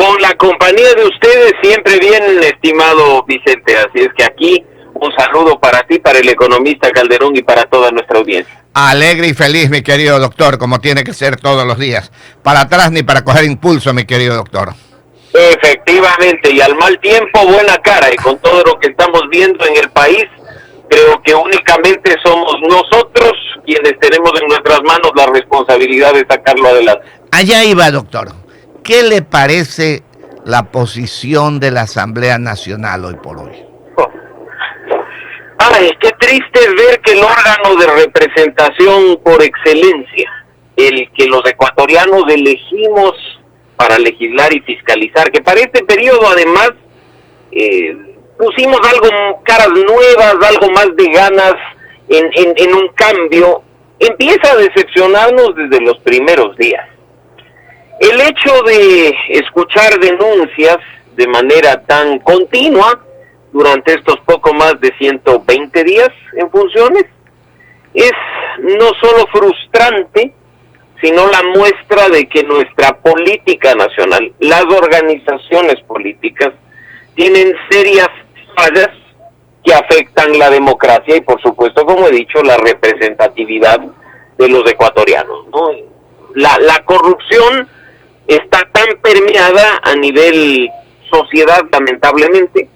Con la compañía de ustedes siempre bien, estimado Vicente. Así es que aquí un saludo para ti, para el economista Calderón y para toda nuestra audiencia. Alegre y feliz, mi querido doctor, como tiene que ser todos los días. Para atrás ni para coger impulso, mi querido doctor. Efectivamente, y al mal tiempo, buena cara. Y con todo lo que estamos viendo en el país, creo que únicamente somos nosotros quienes tenemos en nuestras manos la responsabilidad de sacarlo adelante. Allá iba, doctor. ¿Qué le parece la posición de la Asamblea Nacional hoy por hoy? Ay, qué triste es ver que el órgano de representación por excelencia, el que los ecuatorianos elegimos para legislar y fiscalizar, que para este periodo además pusimos caras nuevas, algo más de ganas en un cambio, empieza a decepcionarnos desde los primeros días. El hecho de escuchar denuncias de manera tan continua durante estos poco más de 120 días en funciones es no solo frustrante, sino la muestra de que nuestra política nacional, las organizaciones políticas, tienen serias fallas que afectan la democracia y, por supuesto, como he dicho, la representatividad de los ecuatorianos, ¿no? La corrupción está tan permeada a nivel sociedad, lamentablemente,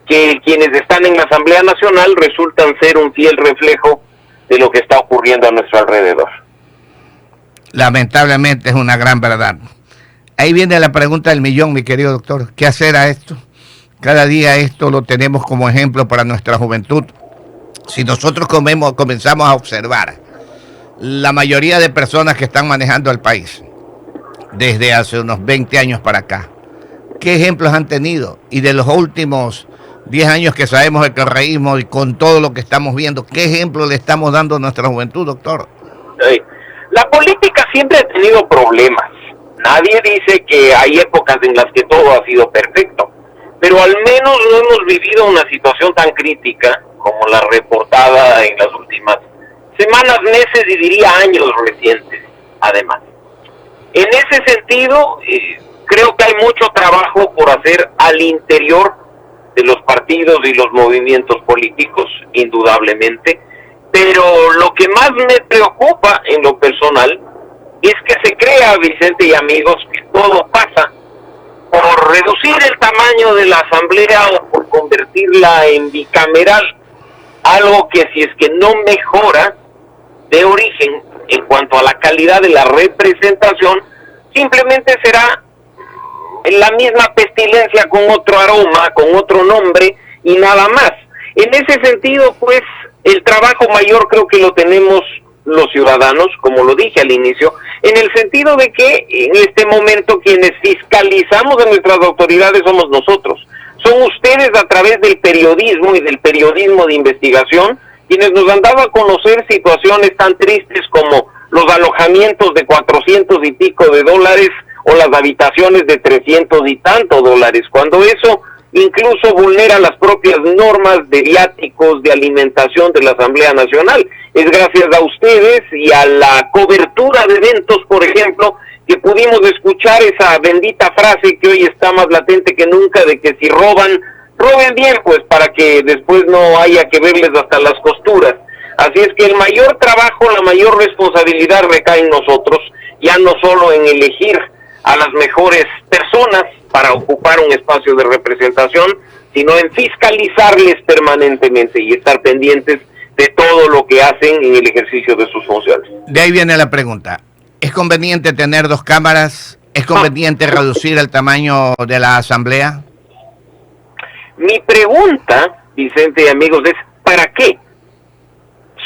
que quienes están en la Asamblea Nacional resultan ser un fiel reflejo de lo que está ocurriendo a nuestro alrededor. Lamentablemente es una gran verdad. Ahí viene la pregunta del millón, mi querido doctor. ¿Qué hacer a esto? Cada día esto lo tenemos como ejemplo para nuestra juventud. Si nosotros comenzamos a observar la mayoría de personas que están manejando el país desde hace unos 20 años para acá, ¿qué ejemplos han tenido? Y de los últimos 10 años que sabemos del correísmo y con todo lo que estamos viendo, ¿qué ejemplo le estamos dando a nuestra juventud, doctor? Sí. La política siempre ha tenido problemas. Nadie dice que hay épocas en las que todo ha sido perfecto, pero al menos no hemos vivido una situación tan crítica como la reportada en las últimas semanas, meses y diría años recientes, además. En ese sentido, creo que hay mucho trabajo por hacer al interior de los partidos y los movimientos políticos, indudablemente, pero lo que más me preocupa en lo personal es que se crea, Vicente y amigos, que todo pasa por reducir el tamaño de la asamblea o por convertirla en bicameral, algo que si es que no mejora de origen en cuanto a la calidad de la representación, simplemente será la misma pestilencia con otro aroma, con otro nombre y nada más. En ese sentido, pues, el trabajo mayor creo que lo tenemos los ciudadanos, como lo dije al inicio, en el sentido de que en este momento quienes fiscalizamos a nuestras autoridades somos nosotros. Son ustedes a través del periodismo y del periodismo de investigación quienes nos han dado a conocer situaciones tan tristes como los alojamientos de 400 y pico de dólares o las habitaciones de 300 y tantos dólares, cuando eso incluso vulnera las propias normas de viáticos, de alimentación de la Asamblea Nacional. Es gracias a ustedes y a la cobertura de eventos, por ejemplo, que pudimos escuchar esa bendita frase que hoy está más latente que nunca, de que si roban, roben bien, pues para que después no haya que verles hasta las costuras. Así es que el mayor trabajo, la mayor responsabilidad recae en nosotros, ya no solo en elegir a las mejores personas para ocupar un espacio de representación, sino en fiscalizarles permanentemente y estar pendientes de todo lo que hacen en el ejercicio de sus funciones. De ahí viene la pregunta. ¿Es conveniente tener 2 cámaras? ¿Es conveniente reducir el tamaño de la asamblea? Mi pregunta, Vicente y amigos, es ¿para qué?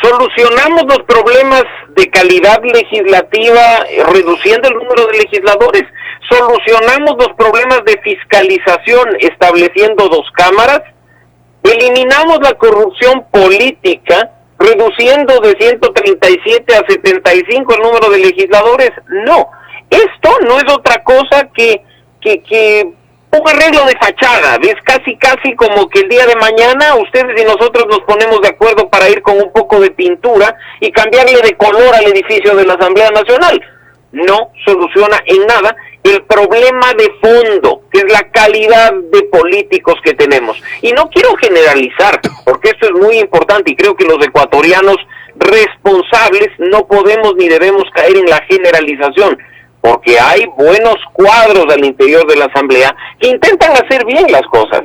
¿Solucionamos los problemas de calidad legislativa reduciendo el número de legisladores? ¿Solucionamos los problemas de fiscalización estableciendo 2 cámaras? ¿Eliminamos la corrupción política reduciendo de 137 a 75 el número de legisladores? No, esto no es otra cosa que un arreglo de fachada. Es casi como que el día de mañana ustedes y nosotros nos ponemos de acuerdo para ir con un poco de pintura y cambiarle de color al edificio de la Asamblea Nacional. No soluciona soluciona en nada el problema de fondo, que es la calidad de políticos que tenemos. Y no quiero generalizar, porque esto es muy importante, y creo que los ecuatorianos responsables no podemos ni debemos caer en la generalización, porque hay buenos cuadros al interior de la Asamblea que intentan hacer bien las cosas.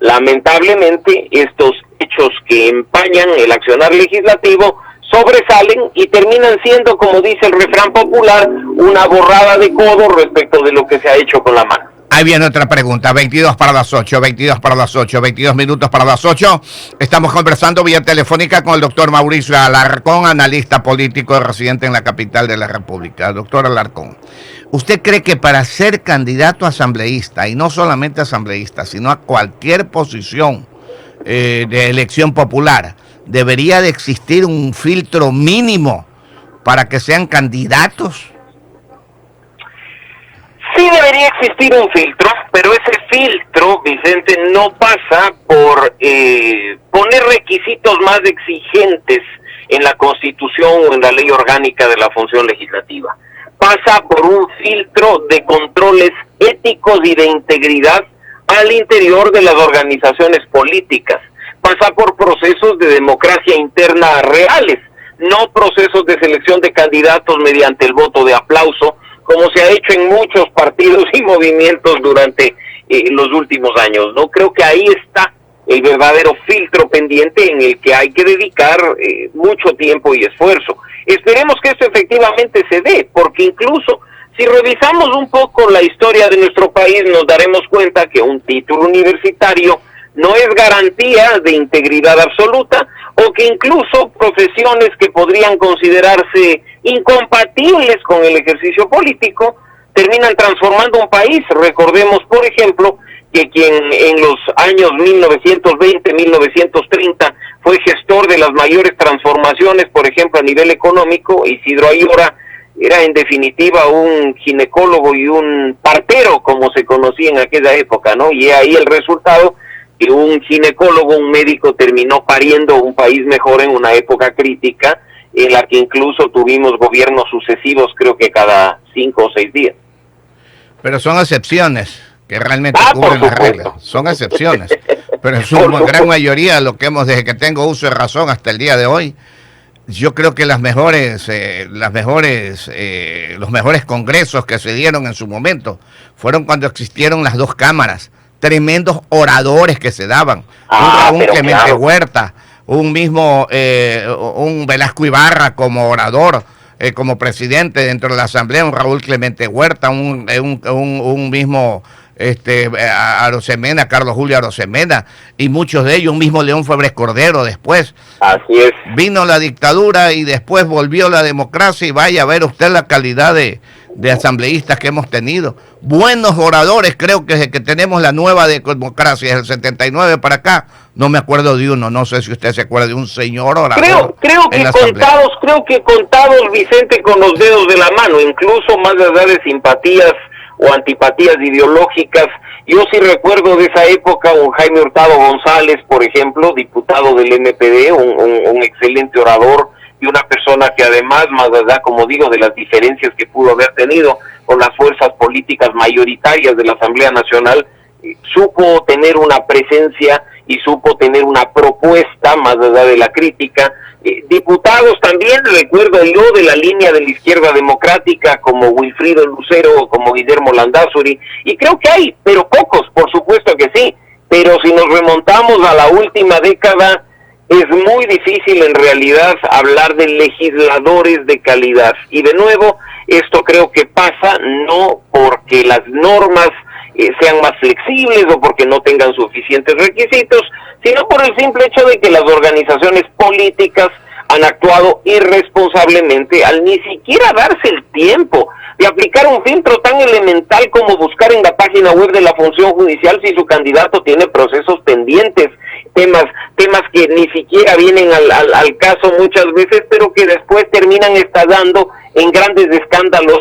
Lamentablemente, estos hechos que empañan el accionar legislativo sobresalen y terminan siendo, como dice el refrán popular, una borrada de codo respecto de lo que se ha hecho con la mano. Ahí viene otra pregunta, 22 para las 8, 22 para las 8, 22 minutos para las 8. Estamos conversando vía telefónica con el doctor Mauricio Alarcón, analista político residente en la capital de la República. Doctor Alarcón, ¿usted cree que para ser candidato asambleísta, y no solamente asambleísta, sino a cualquier posición de elección popular, debería de existir un filtro mínimo para que sean candidatos? Sí debería existir un filtro, pero ese filtro, Vicente, no pasa por poner requisitos más exigentes en la Constitución o en la ley orgánica de la función legislativa. Pasa por un filtro de controles éticos y de integridad al interior de las organizaciones políticas. Pasa por procesos de democracia interna reales, no procesos de selección de candidatos mediante el voto de aplauso, como se ha hecho en muchos partidos y movimientos durante los últimos años, ¿no? Creo que ahí está el verdadero filtro pendiente en el que hay que dedicar mucho tiempo y esfuerzo. Esperemos que esto efectivamente se dé, porque incluso si revisamos un poco la historia de nuestro país, nos daremos cuenta que un título universitario no es garantía de integridad absoluta, o que incluso profesiones que podrían considerarse incompatibles con el ejercicio político terminan transformando un país. Recordemos, por ejemplo, que quien en los años 1920, 1930 fue gestor de las mayores transformaciones, por ejemplo, a nivel económico, Isidro Ayora, era en definitiva un ginecólogo y un partero, como se conocía en aquella época, ¿no? Y ahí el resultado, que un ginecólogo, un médico, terminó pariendo un país mejor en una época crítica en la que incluso tuvimos gobiernos sucesivos, creo que cada 5 o 6 días. Pero son excepciones que realmente cubren las reglas, son excepciones, pero en su gran mayoría, lo que hemos, desde que tengo uso de razón hasta el día de hoy, yo creo que los mejores congresos que se dieron en su momento fueron cuando existieron las dos cámaras. Tremendos oradores que se daban, un Raúl Clemente Huerta, un Velasco Ibarra como orador, como presidente dentro de la Asamblea, un Raúl Clemente Huerta, un mismo Arosemena, Carlos Julio Arosemena, y muchos de ellos, un mismo León Febres Cordero después. Así es. Vino la dictadura y después volvió la democracia, y vaya a ver usted la calidad de asambleístas que hemos tenido. Buenos oradores, creo que desde que tenemos la nueva democracia, desde el 79 para acá, no me acuerdo de uno, no sé si usted se acuerda de un señor orador. Creo que contados, Vicente, con los dedos de la mano, incluso más allá de simpatías o antipatías ideológicas. Yo sí recuerdo de esa época un Jaime Hurtado González, por ejemplo, diputado del MPD, un excelente orador, y una persona que además, más allá, como digo, de las diferencias que pudo haber tenido con las fuerzas políticas mayoritarias de la Asamblea Nacional, supo tener una presencia y supo tener una propuesta más allá de la crítica. Diputados también, recuerdo yo, de la línea de la izquierda democrática, como Wilfrido Lucero o como Guillermo Landázuri, y creo que hay, pero pocos, por supuesto que sí, pero si nos remontamos a la última década, es muy difícil en realidad hablar de legisladores de calidad. Y de nuevo, esto creo que pasa no porque las normas sean más flexibles o porque no tengan suficientes requisitos, sino por el simple hecho de que las organizaciones políticas han actuado irresponsablemente al ni siquiera darse el tiempo de aplicar un filtro tan elemental como buscar en la página web de la función judicial si su candidato tiene procesos pendientes, temas que ni siquiera vienen al caso muchas veces, pero que después terminan estallando en grandes escándalos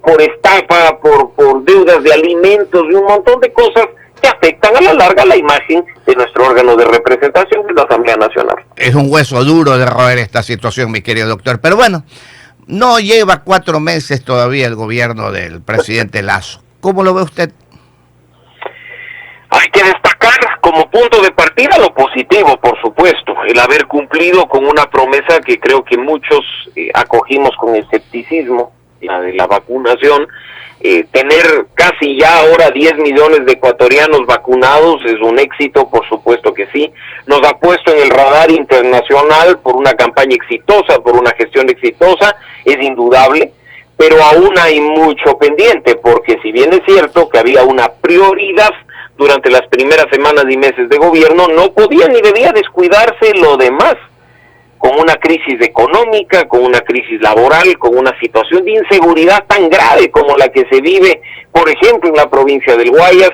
por estafa, por deudas de alimentos y un montón de cosas que afectan a la larga la imagen de nuestro órgano de representación, de la Asamblea Nacional. Es un hueso duro de roer esta situación, mi querido doctor, pero bueno, No lleva 4 meses todavía el gobierno del presidente Lasso. ¿Cómo lo ve usted? Hay que destacar como punto de partida lo positivo, por supuesto, el haber cumplido con una promesa que creo que muchos acogimos con escepticismo, la de la vacunación. Tener casi ya ahora 10 millones de ecuatorianos vacunados es un éxito, por supuesto que sí. Nos ha puesto en el radar internacional por una campaña exitosa, por una gestión exitosa, es indudable, pero aún hay mucho pendiente, porque si bien es cierto que había una prioridad durante las primeras semanas y meses de gobierno, no podía ni debía descuidarse lo demás, con una crisis económica, con una crisis laboral, con una situación de inseguridad tan grave como la que se vive, por ejemplo, en la provincia del Guayas.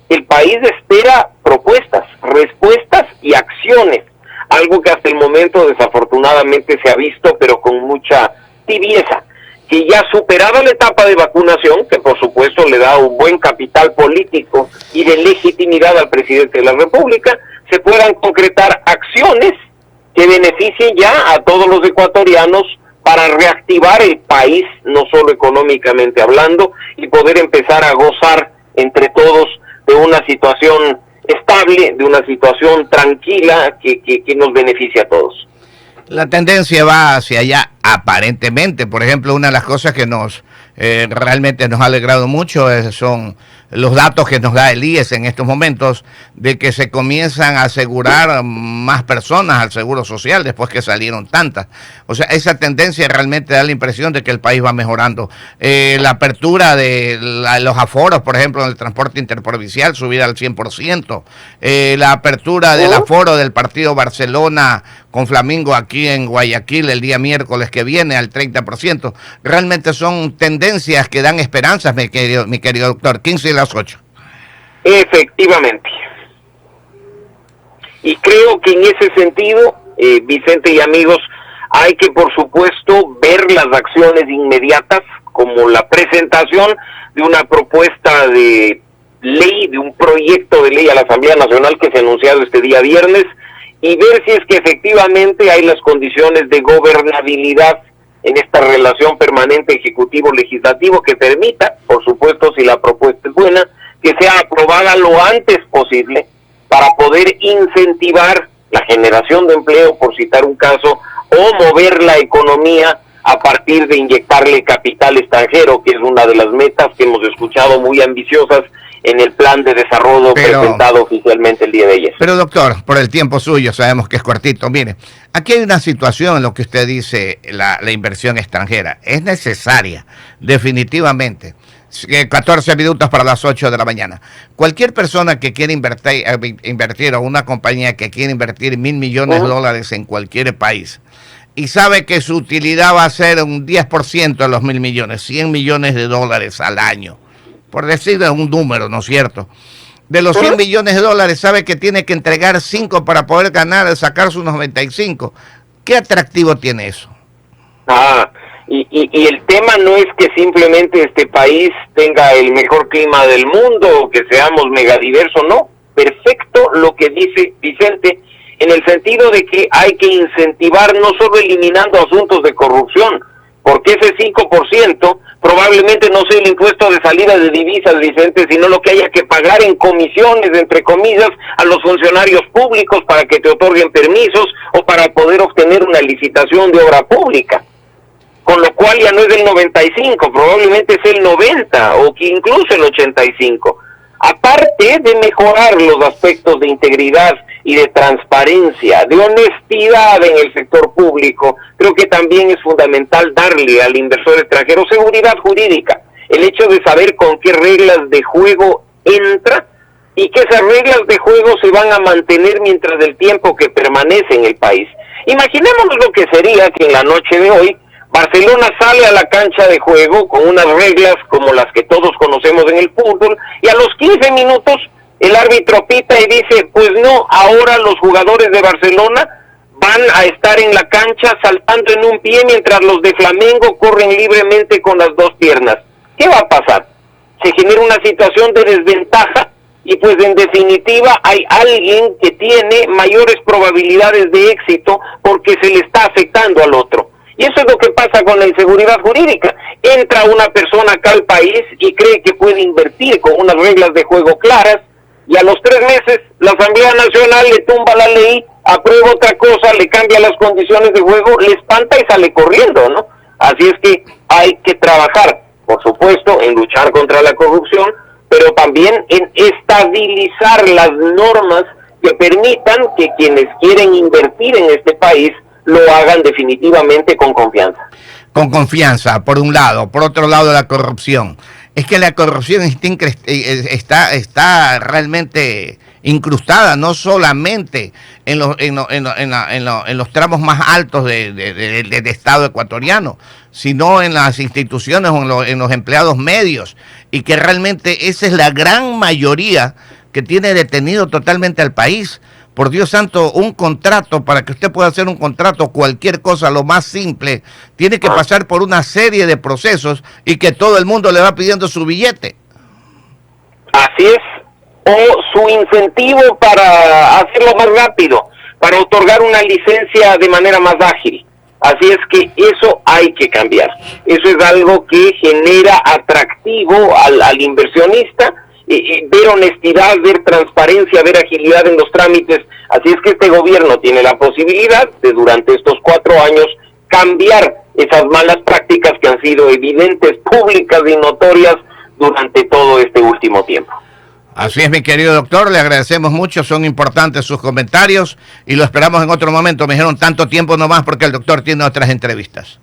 El país espera propuestas, respuestas y acciones, algo que hasta el momento desafortunadamente se ha visto, pero con mucha tibieza, que ya superada la etapa de vacunación, que por supuesto le da un buen capital político y de legitimidad al presidente de la República, se puedan concretar acciones que beneficien ya a todos los ecuatorianos para reactivar el país, no solo económicamente hablando, y poder empezar a gozar entre todos de una situación estable, de una situación tranquila que nos beneficie a todos. La tendencia va hacia allá, aparentemente. Por ejemplo, una de las cosas que realmente nos ha alegrado mucho son los datos que nos da el IES en estos momentos, de que se comienzan a asegurar más personas al Seguro Social después que salieron tantas. O sea, esa tendencia realmente da la impresión de que el país va mejorando. La apertura de los aforos, por ejemplo, en el transporte interprovincial, subir al 100%. La apertura del aforo del partido Barcelona con Flamingo aquí en Guayaquil el día miércoles que viene al 30%. Realmente son tendencias que dan esperanzas, mi querido doctor. 15 y las 8. Efectivamente. Y creo que en ese sentido, Vicente y amigos, hay que por supuesto ver las acciones inmediatas, como la presentación de una propuesta de ley, de un proyecto de ley a la Asamblea Nacional que se ha anunciado este día viernes, y ver si es que efectivamente hay las condiciones de gobernabilidad en esta relación permanente ejecutivo-legislativo que permita, por supuesto, si la propuesta es buena, que sea aprobada lo antes posible para poder incentivar la generación de empleo, por citar un caso, o mover la economía a partir de inyectarle capital extranjero, que es una de las metas que hemos escuchado muy ambiciosas en el plan de desarrollo presentado oficialmente el día de ayer. Pero doctor, por el tiempo suyo, sabemos que es cortito. Mire, aquí hay una situación en lo que usted dice, la inversión extranjera. Es necesaria, definitivamente. 14 minutos para las 8 de la mañana. Cualquier persona que quiera invertir, o una compañía que quiera invertir $1,000 millones de dólares en cualquier país, y sabe que su utilidad va a ser un 10% de los $1,000 millones, $100 millones de dólares al año, por decir un número, ¿no es cierto? De los $100 millones de dólares sabe que tiene que entregar 5 para poder sacar sus 95. ¿Qué atractivo tiene eso? Y el tema no es que simplemente este país tenga el mejor clima del mundo o que seamos megadiversos, no. Perfecto lo que dice Vicente, en el sentido de que hay que incentivar no solo eliminando asuntos de corrupción, porque ese 5% probablemente no sea el impuesto de salida de divisas, Vicente, sino lo que haya que pagar en comisiones, entre comillas, a los funcionarios públicos para que te otorguen permisos o para poder obtener una licitación de obra pública. Con lo cual ya no es el 95, probablemente es el 90 o que incluso el 85. Aparte de mejorar los aspectos de integridad y de transparencia, de honestidad en el sector público, creo que también es fundamental darle al inversor extranjero seguridad jurídica, el hecho de saber con qué reglas de juego entra y que esas reglas de juego se van a mantener mientras del tiempo que permanece en el país. Imaginémonos lo que sería que en la noche de hoy Barcelona sale a la cancha de juego con unas reglas como las que todos conocemos en el fútbol y a los 15 minutos el árbitro pita y dice, pues no, ahora los jugadores de Barcelona van a estar en la cancha saltando en un pie mientras los de Flamengo corren libremente con las dos piernas. ¿Qué va a pasar? Se genera una situación de desventaja y pues en definitiva hay alguien que tiene mayores probabilidades de éxito porque se le está afectando al otro. Y eso es lo que pasa con la inseguridad jurídica. Entra una persona acá al país y cree que puede invertir con unas reglas de juego claras, y a los 3 meses la Asamblea Nacional le tumba la ley, aprueba otra cosa, le cambia las condiciones de juego, le espanta y sale corriendo, ¿no? Así es que hay que trabajar, por supuesto, en luchar contra la corrupción, pero también en estabilizar las normas que permitan que quienes quieren invertir en este país lo hagan definitivamente con confianza. Con confianza, por un lado. Por otro lado, la corrupción. Es que la corrupción está realmente incrustada, no solamente en los tramos más altos del Estado ecuatoriano, sino en las instituciones o en los empleados medios, y que realmente esa es la gran mayoría que tiene detenido totalmente al país. Por Dios santo, un contrato, para que usted pueda hacer un contrato, cualquier cosa, lo más simple, tiene que pasar por una serie de procesos y que todo el mundo le va pidiendo su billete. Así es, o su incentivo para hacerlo más rápido, para otorgar una licencia de manera más ágil. Así es que eso hay que cambiar. Eso es algo que genera atractivo al inversionista, ver honestidad, ver transparencia, ver agilidad en los trámites. Así es que este gobierno tiene la posibilidad de, durante estos 4 años, cambiar esas malas prácticas que han sido evidentes, públicas y notorias durante todo este último tiempo. Así es, mi querido doctor, le agradecemos mucho, son importantes sus comentarios y lo esperamos en otro momento. Me dijeron tanto tiempo nomás porque el doctor tiene otras entrevistas.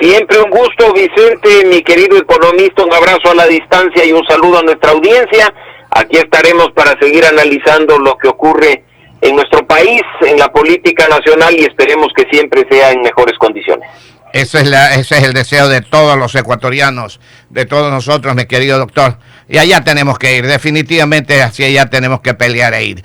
Siempre un gusto, Vicente, mi querido economista, un abrazo a la distancia y un saludo a nuestra audiencia. Aquí estaremos para seguir analizando lo que ocurre en nuestro país, en la política nacional, y esperemos que siempre sea en mejores condiciones. Ese es el deseo de todos los ecuatorianos, de todos nosotros, mi querido doctor. Y allá tenemos que ir, definitivamente hacia allá tenemos que pelear e ir.